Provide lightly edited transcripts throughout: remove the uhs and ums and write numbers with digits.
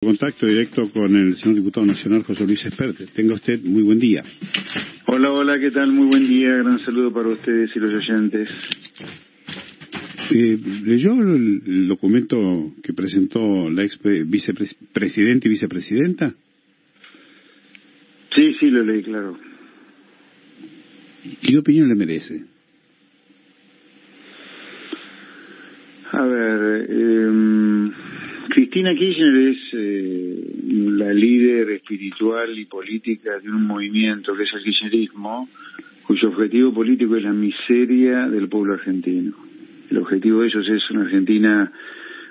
Contacto directo con el señor diputado nacional José Luis Esperte. Tenga usted muy buen día. Hola, ¿qué tal? Muy buen día, gran saludo para ustedes y los oyentes. ¿Leyó el documento que presentó la ex vicepresidenta y vicepresidenta? Sí, lo leí, claro. ¿Qué opinión le merece? A ver, Cristina Kirchner es la líder espiritual y política de un movimiento que es el kirchnerismo, cuyo objetivo político es la miseria del pueblo argentino. El objetivo de ellos es una Argentina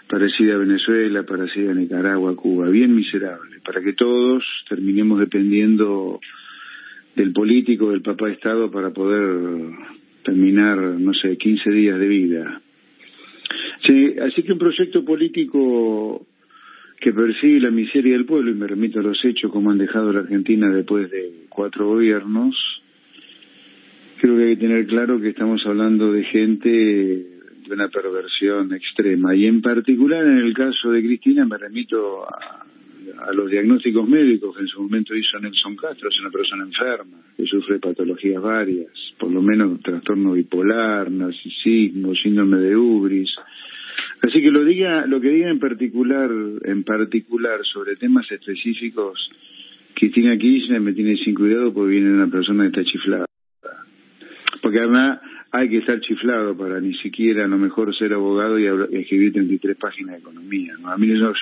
parecida a Venezuela, parecida a Nicaragua, Cuba, bien miserable, para que todos terminemos dependiendo del político, del papá Estado, para poder terminar, 15 días de vida. Sí, así que un proyecto político que persigue la miseria del pueblo, y me remito a los hechos como han dejado la Argentina después de 4 gobiernos, creo que hay que tener claro que estamos hablando de gente de una perversión extrema, y en particular en el caso de Cristina me remito a los diagnósticos médicos que en su momento hizo Nelson Castro. Es una persona enferma, que sufre de patologías varias, por lo menos trastorno bipolar, narcisismo, síndrome de Ubris. Así que lo que diga en particular sobre temas específicos, Cristina Kirchner me tiene sin cuidado porque viene de una persona que está chiflada. Porque además hay que estar chiflado para ni siquiera a lo mejor ser abogado y escribir 33 páginas de economía, ¿no? A mí no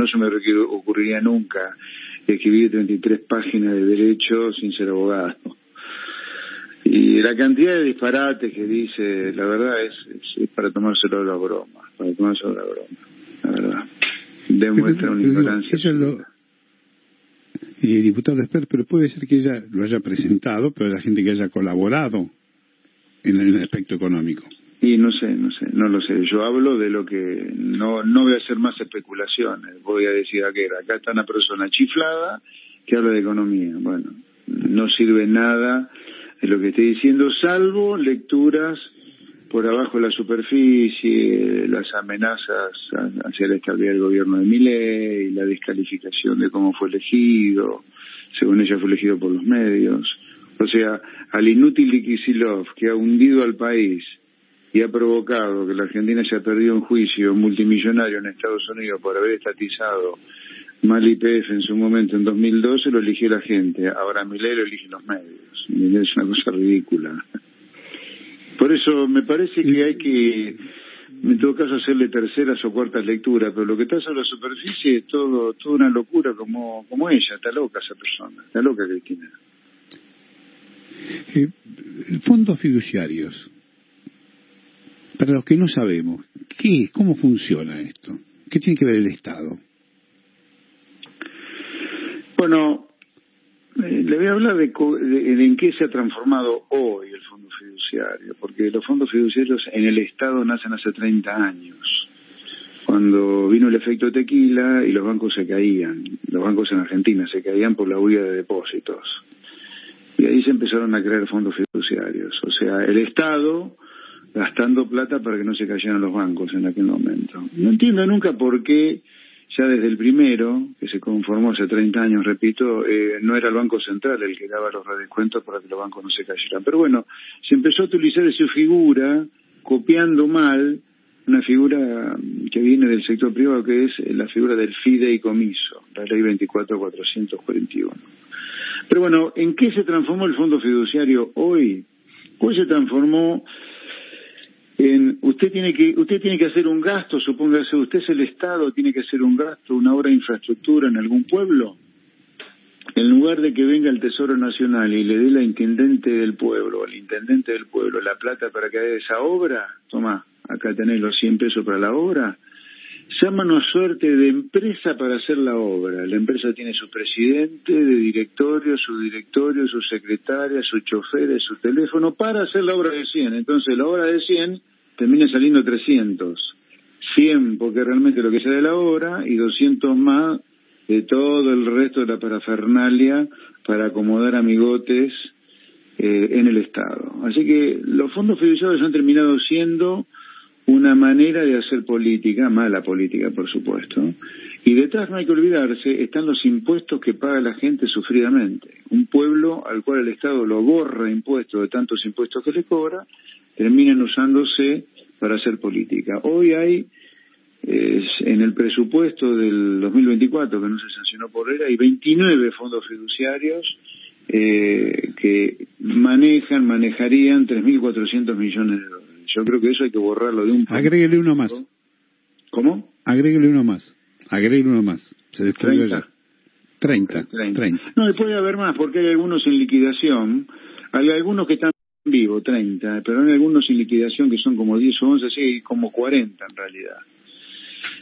se me ocurriría nunca escribir 33 páginas de derecho sin ser abogado. Y la cantidad de disparates que dice, la verdad es para tomárselo a la broma, la verdad. Demuestra una ignorancia. Diputado Espert, pero puede ser que ella lo haya presentado, pero la gente que haya colaborado en el aspecto económico. Y no lo sé. Yo hablo de lo que no voy a hacer más especulaciones. Voy a decir acá está una persona chiflada que habla de economía. Bueno, no sirve nada de lo que estoy diciendo, salvo lecturas por abajo de la superficie, las amenazas hacia la estabilidad del gobierno de Milei, la descalificación de cómo fue elegido, según ella fue elegido por los medios. O sea, al inútil de Kicillof, que ha hundido al país y ha provocado que la Argentina haya perdido un juicio multimillonario en Estados Unidos por haber estatizado mal YPF en su momento en 2012, lo eligió la gente. Ahora Milei lo eligen los medios. Es una cosa ridícula. Por eso me parece que hay que, en todo caso, hacerle terceras o cuartas lecturas, pero lo que está sobre la superficie es toda una locura como ella. Está loca esa persona, está loca Cristina. Fondos fiduciarios. Para los que no sabemos, ¿cómo funciona esto? ¿Qué tiene que ver el Estado? Bueno, le voy a hablar de en qué se ha transformado hoy el fondo fiduciario, porque los fondos fiduciarios en el Estado nacen hace 30 años, cuando vino el efecto tequila y los bancos se caían. Los bancos en Argentina se caían por la huida de depósitos. Y ahí se empezaron a crear fondos fiduciarios. O sea, el Estado gastando plata para que no se cayeran los bancos en aquel momento. No entiendo nunca por qué, ya desde el primero, que se conformó hace 30 años, repito, no era el Banco Central el que daba los redescuentos para que los bancos no se cayeran. Pero bueno, se empezó a utilizar esa figura, copiando mal una figura que viene del sector privado, que es la figura del fideicomiso, la ley 24.441. Pero bueno, ¿en qué se transformó el fondo fiduciario hoy? Hoy se transformó en usted tiene que hacer un gasto, supóngase, usted es el Estado, tiene que hacer un gasto, una obra de infraestructura en algún pueblo. En lugar de que venga el Tesoro Nacional y le dé al intendente del pueblo la plata para que haga esa obra, toma, acá tenés los 100 pesos para la obra, llaman a suerte de empresa para hacer la obra. La empresa tiene su presidente de directorio, su secretaria, sus choferes, su teléfono para hacer la obra de 100. Entonces la obra de 100 termina saliendo 300. 100 porque realmente lo que sale de la obra y 200 más de todo el resto de la parafernalia para acomodar amigotes en el Estado. Así que los fondos fiduciarios han terminado siendo una manera de hacer política, mala política por supuesto, y detrás, no hay que olvidarse, están los impuestos que paga la gente sufridamente. Un pueblo al cual el Estado lo borra impuestos de tantos impuestos que le cobra, terminan usándose para hacer política. Hoy hay, en el presupuesto del 2024, que no se sancionó por ley, hay 29 fondos fiduciarios que manejarían 3.400 millones de dólares. Yo creo que eso hay que borrarlo de un... Agréguele uno más. ¿Cómo? Agréguele uno más. Se descubrió ya. 30. No, y puede haber más, porque hay algunos en liquidación, hay algunos que están vivos, 30, pero hay algunos en liquidación que son como 10 o 11, sí, como 40 en realidad.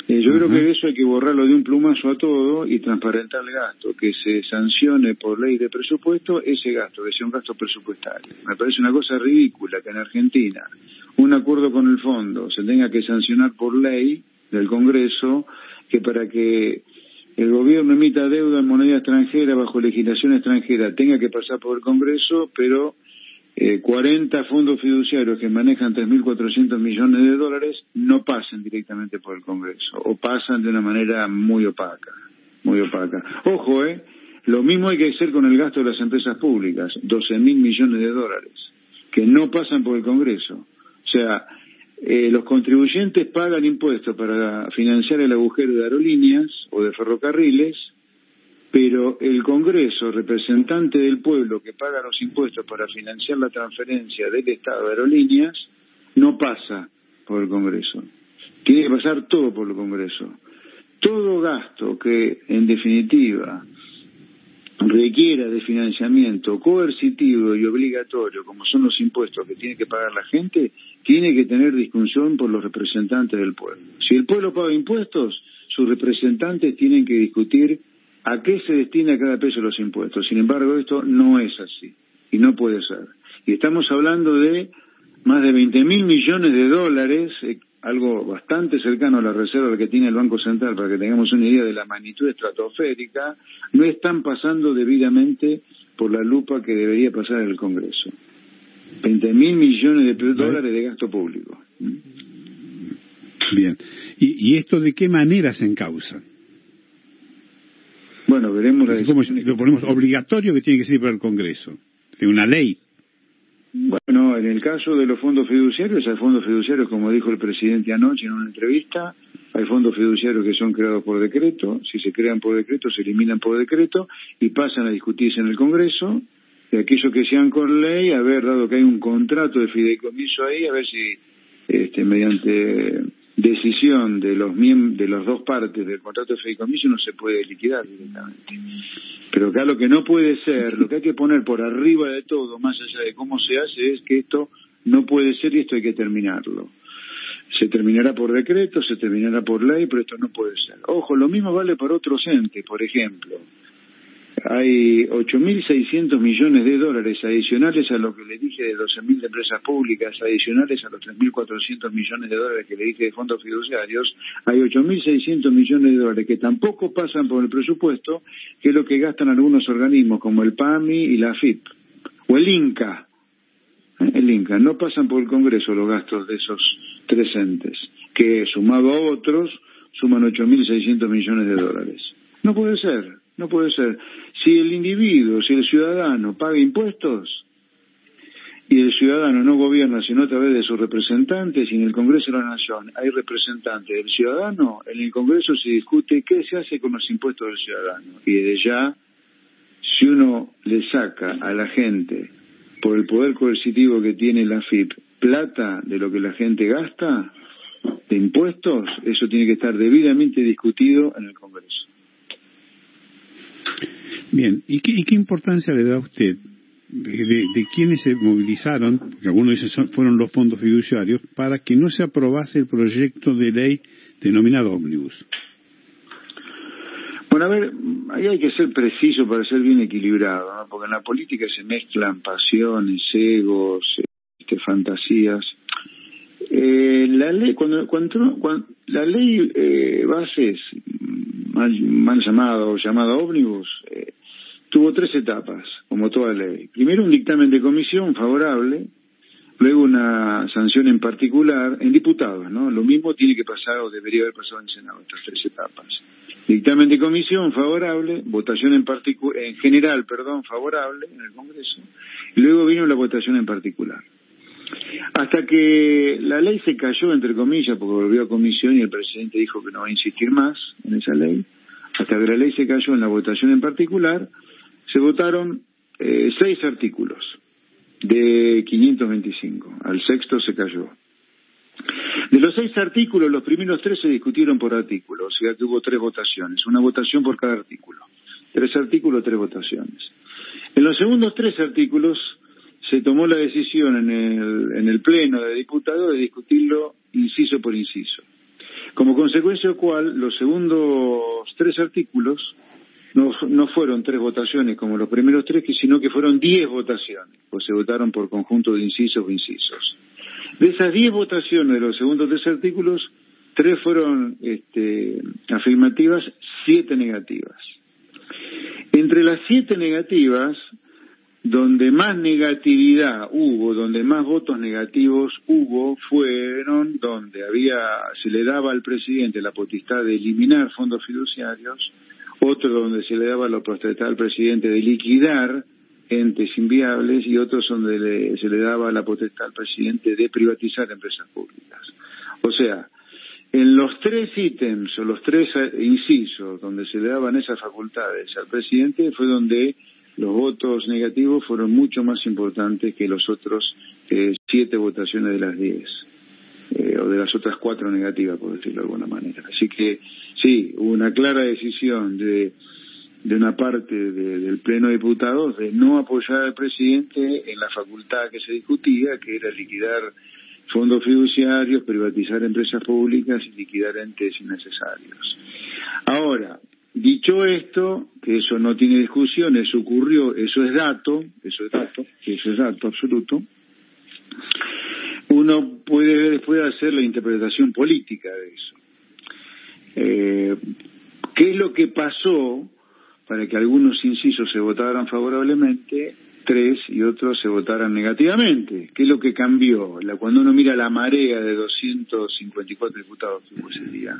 Yo creo que eso hay que borrarlo de un plumazo a todo y transparentar el gasto, que se sancione por ley de presupuesto ese gasto, que sea un gasto presupuestario. Me parece una cosa ridícula que en Argentina un acuerdo con el fondo se tenga que sancionar por ley del Congreso, que para que el gobierno emita deuda en moneda extranjera bajo legislación extranjera tenga que pasar por el Congreso, pero 40 fondos fiduciarios que manejan 3.400 millones de dólares no pasen directamente por el Congreso, o pasan de una manera muy opaca, muy opaca. Ojo, lo mismo hay que hacer con el gasto de las empresas públicas, 12.000 millones de dólares, que no pasan por el Congreso. O sea, los contribuyentes pagan impuestos para financiar el agujero de aerolíneas o de ferrocarriles, pero el Congreso, representante del pueblo que paga los impuestos para financiar la transferencia del Estado de aerolíneas, no pasa por el Congreso. Tiene que pasar todo por el Congreso. Todo gasto que, en definitiva, requiera de financiamiento coercitivo y obligatorio, como son los impuestos que tiene que pagar la gente, tiene que tener discusión por los representantes del pueblo. Si el pueblo paga impuestos, sus representantes tienen que discutir a qué se destina cada peso de los impuestos. Sin embargo, esto no es así, y no puede ser. Y estamos hablando de más de 20.000 millones de dólares, algo bastante cercano a la reserva que tiene el Banco Central, para que tengamos una idea de la magnitud estratosférica, no están pasando debidamente por la lupa que debería pasar en el Congreso. 20.000 millones de dólares de gasto público. Bien. ¿Y esto de qué manera se encausa? Bueno, veremos la ¿Cómo lo ponemos obligatorio que tiene que ser para el Congreso? ¿De una ley? Bueno, en el caso de los fondos fiduciarios, hay fondos fiduciarios, como dijo el presidente anoche en una entrevista, hay fondos fiduciarios que son creados por decreto, si se crean por decreto, se eliminan por decreto y pasan a discutirse en el Congreso, y aquellos que sean con ley, a ver, dado que hay un contrato de fideicomiso ahí, a ver si mediante decisión de las dos partes del contrato de fideicomiso no se puede liquidar directamente. Pero acá lo que no puede ser, lo que hay que poner por arriba de todo, más allá de cómo se hace, es que esto no puede ser y esto hay que terminarlo. Se terminará por decreto, se terminará por ley, pero esto no puede ser. Ojo, lo mismo vale para otros entes, por ejemplo. Hay 8.600 millones de dólares adicionales a lo que le dije de 12.000 de empresas públicas, adicionales a los 3.400 millones de dólares que le dije de fondos fiduciarios. Hay 8.600 millones de dólares que tampoco pasan por el presupuesto, que es lo que gastan algunos organismos como el PAMI y la AFIP, o el INCA. El INCA, no pasan por el Congreso los gastos de esos tres entes, que sumado a otros suman 8.600 millones de dólares. No puede ser. No puede ser. Si el individuo, si el ciudadano paga impuestos y el ciudadano no gobierna sino a través de sus representantes, y en el Congreso de la Nación hay representantes del ciudadano, en el Congreso se discute qué se hace con los impuestos del ciudadano. Y desde ya, si uno le saca a la gente, por el poder coercitivo que tiene la AFIP, plata de lo que la gente gasta de impuestos, eso tiene que estar debidamente discutido en el Congreso. Bien, ¿y qué importancia le da a usted de quienes se movilizaron, porque algunos dicen fueron los fondos fiduciarios, para que no se aprobase el proyecto de ley denominado ómnibus? Bueno, a ver, ahí hay que ser preciso para ser bien equilibrado, ¿no? Porque en la política se mezclan pasiones, egos, fantasías. La ley, cuando la ley bases, mal llamada ómnibus, tuvo tres etapas, como toda ley. Primero, un dictamen de comisión favorable, luego una sanción en particular en diputados, ¿no? Lo mismo tiene que pasar o debería haber pasado en Senado, estas 3 etapas. Dictamen de comisión favorable, votación en general, favorable en el Congreso, y luego vino la votación en particular. Hasta que la ley se cayó, entre comillas, porque volvió a comisión y el presidente dijo que no va a insistir más en esa ley, hasta que la ley se cayó en la votación en particular, se votaron 6 artículos de 525, al sexto se cayó. De los 6 artículos, los primeros 3 se discutieron por artículo, o sea que hubo 3 votaciones, una votación por cada artículo. 3 artículos, 3 votaciones. En los segundos 3 artículos se tomó la decisión en el Pleno de Diputados de discutirlo inciso por inciso. Como consecuencia de lo cual, los segundos 3 artículos no fueron 3 votaciones como los primeros 3, sino que fueron 10 votaciones, pues se votaron por conjunto de incisos o incisos. De esas 10 votaciones de los segundos 3 artículos, 3 fueron afirmativas, 7 negativas. Entre las 7 negativas, donde más negatividad hubo, donde más votos negativos hubo, fueron donde se le daba al presidente la potestad de eliminar fondos fiduciarios, otro donde se le daba la potestad al presidente de liquidar entes inviables y otros donde se le daba la potestad al presidente de privatizar empresas públicas. O sea, en los 3 ítems o los 3 incisos donde se le daban esas facultades al presidente fue donde los votos negativos fueron mucho más importantes que los otros 7 votaciones de las 10, o de las otras 4 negativas, por decirlo de alguna manera. Así que sí, hubo una clara decisión de una parte del Pleno de Diputados de no apoyar al presidente en la facultad que se discutía, que era liquidar fondos fiduciarios, privatizar empresas públicas y liquidar entes innecesarios. Ahora, dicho esto, que eso no tiene discusión, eso ocurrió, eso es dato absoluto, uno puede después hacer la interpretación política de eso. ¿Qué es lo que pasó para que algunos incisos se votaran favorablemente, 3 y otros se votaran negativamente? ¿Qué es lo que cambió? Cuando uno mira la marea de 254 diputados que hubo ese día,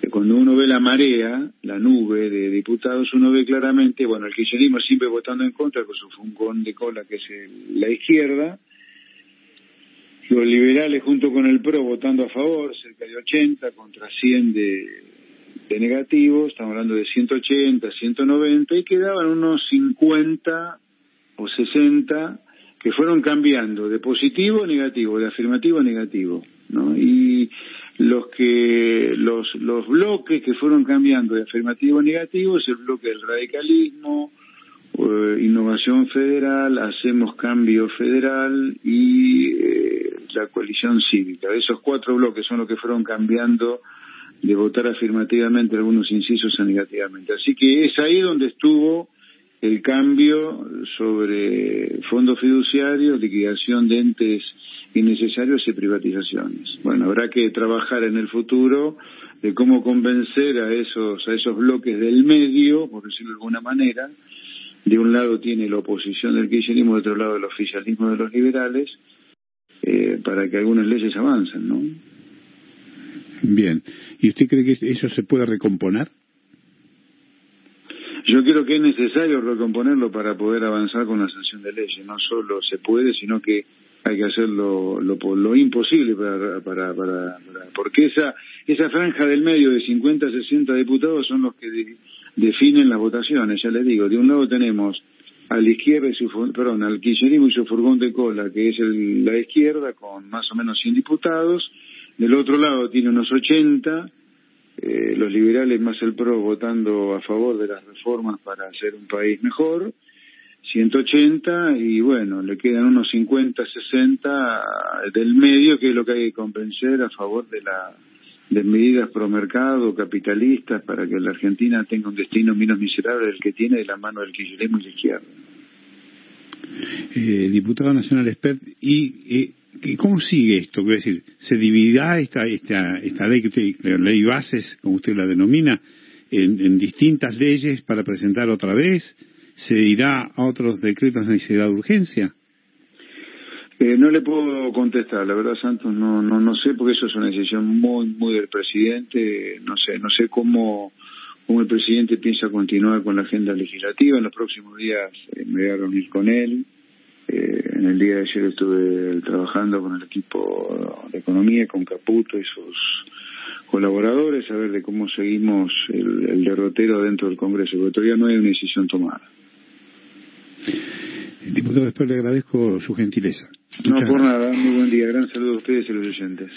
cuando uno ve la marea, la nube de diputados, uno ve claramente, el kirchnerismo siempre votando en contra con su fungón de cola que es la izquierda, los liberales junto con el PRO votando a favor, cerca de 80 contra 100 de negativos, estamos hablando de 180, 190, y quedaban unos 50 o 60 que fueron cambiando de positivo a negativo, de afirmativo a negativo, ¿no? Y los bloques que fueron cambiando de afirmativo a negativo es el bloque del radicalismo, Innovación Federal, Hacemos Cambio Federal y la Coalición Cívica. Esos 4 bloques son los que fueron cambiando de votar afirmativamente algunos incisos a negativamente. Así que es ahí donde estuvo el cambio sobre fondos fiduciarios, liquidación de entes innecesarios y privatizaciones. Habrá que trabajar en el futuro de cómo convencer a esos bloques del medio, por decirlo de alguna manera. De un lado tiene la oposición del kirchnerismo, de otro lado el oficialismo de los liberales, para que algunas leyes avancen, ¿no? Bien. ¿Y usted cree que eso se puede recomponer? Yo creo que es necesario recomponerlo para poder avanzar con la sanción de leyes. No solo se puede, sino que hay que hacer lo imposible porque esa franja del medio de 50 a 60 diputados son los que definen las votaciones. Ya les digo, de un lado tenemos a la izquierda al kirchnerismo y su furgón de cola, que es la izquierda, con más o menos 100 diputados. Del otro lado tiene unos 80, los liberales más el PRO votando a favor de las reformas para hacer un país mejor, 180, y le quedan unos 50, 60 del medio, que es lo que hay que convencer a favor de medidas pro mercado, capitalistas, para que la Argentina tenga un destino menos miserable del que tiene de la mano del kirchnerismo y la izquierda. Diputado Nacional Espert, ¿y cómo sigue esto? Quiero decir, ¿se dividirá esta ley, la ley bases, como usted la denomina, en distintas leyes para presentar otra vez? ¿Se irá a otros decretos de necesidad de urgencia? No le puedo contestar, la verdad, Santos, no sé, porque eso es una decisión muy del presidente. No sé cómo el presidente piensa continuar con la agenda legislativa. En los próximos días me voy a reunir con él. En el día de ayer estuve trabajando con el equipo de economía, con Caputo y sus colaboradores, a ver de cómo seguimos el derrotero dentro del Congreso, porque todavía no hay una decisión tomada. Diputado, después le agradezco su gentileza. No, por nada, muy buen día, gran saludo a ustedes y a los oyentes.